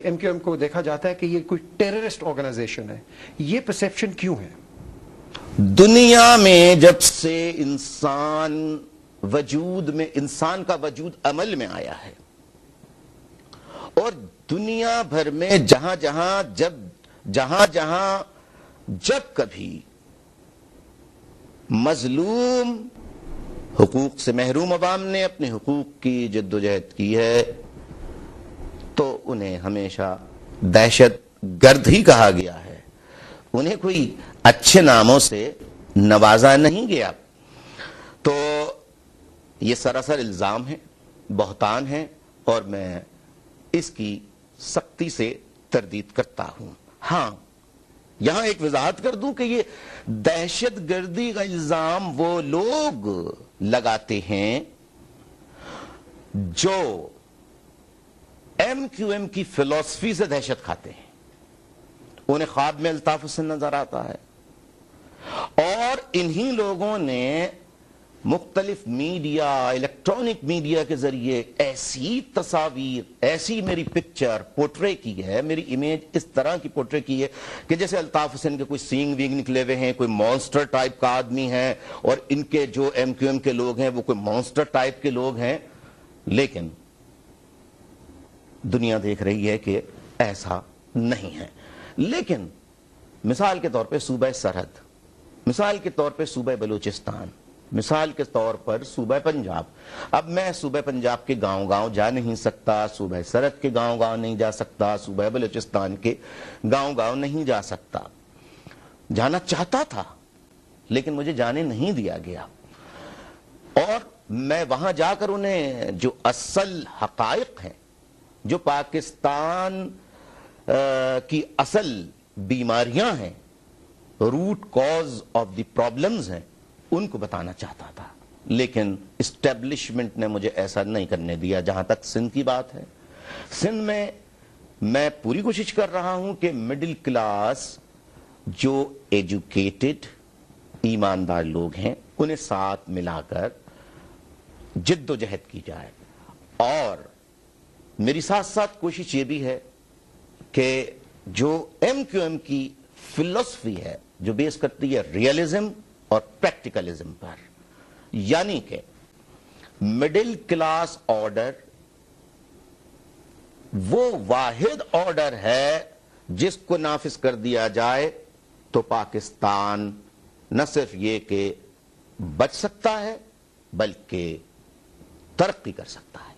M Q M کو دیکھا جاتا ہے کہ یہ کوئی ٹیررسٹ آرگنائزیشن ہے. یہ پرسیپشن کیوں ہے؟ دنیا میں جب سے انسان کا وجود عمل میں آیا ہے، اور دنیا بھر میں جہاں جہاں جب کبھی مظلوم حقوق سے محروم عوام نے اپنے حقوق کی جد و جہد کی ہے، تو انہیں ہمیشہ دہشت گرد ہی کہا گیا ہے. انہیں کوئی اچھے ناموں سے نوازا نہیں گیا. تو یہ سراسر الزام ہے، بہتان ہے، اور میں اس کی سختی سے تردید کرتا ہوں. ہاں، یہاں ایک وضاحت کر دوں کہ یہ دہشت گردی کا الزام وہ لوگ لگاتے ہیں جو ایم کیو ایم کی فلسفی سے دہشت کھاتے ہیں. انہیں خواب میں الطاف حسین نظر آتا ہے، اور انہی لوگوں نے مختلف میڈیا، الیکٹرانک میڈیا کے ذریعے ایسی تصاویر، ایسی میری پکچر پورٹرے کی ہے، میری امیج اس طرح کی پورٹرے کی ہے کہ جیسے الطاف حسین کے کوئی سینگ وینگ نکلے ہوئے ہیں، کوئی مانسٹر ٹائپ کا آدمی ہے، اور ان کے جو ایم کیو ایم کے لوگ ہیں وہ کوئی مانسٹر ٹائپ کے لوگ ہیں. لیکن دنیا دیکھ رہی ہے کہ ایسا نہیں ہے. لیکن مثال کے طور پہ صوبہ سرحد، مثال کے طور پہ صوبہ بلوچستان، مثال کے طور پر صوبہ پنجاب. اب میں صوبہ پنجاب کے گاؤں جا نہیں سکتا، صوبہ سرحد کے گاؤں نہیں جا سکتا، صوبہ بلوچستان کے گاؤں نہیں جا سکتا. جانا چاہتا تھا لیکن مجھے جانے نہیں دیا گیا، اور میں وہاں جا کر انہیں جو اصل حقائق ہیں، جو پاکستان کی اصل بیماریاں ہیں، root cause of the problems ہیں، ان کو بتانا چاہتا تھا. لیکن اسٹیبلشمنٹ نے مجھے ایسا نہیں کرنے دیا. جہاں تک سندھ کی بات ہے، سندھ میں پوری کوشش کر رہا ہوں کہ مڈل کلاس جو ایجوکیٹڈ ایماندار لوگ ہیں انہیں ساتھ ملا کر جد و جہد کی جائے. اور میری ساتھ ساتھ کوشش یہ بھی ہے کہ جو ایم کیو ایم کی فلسفی ہے، جو بیس کرتی ہے ریئلزم اور پریکٹیکلزم پر، یعنی کہ مڈل کلاس آرڈر وہ واحد آرڈر ہے جس کو نافذ کر دیا جائے تو پاکستان نہ صرف یہ کہ بچ سکتا ہے بلکہ ترقی کر سکتا ہے.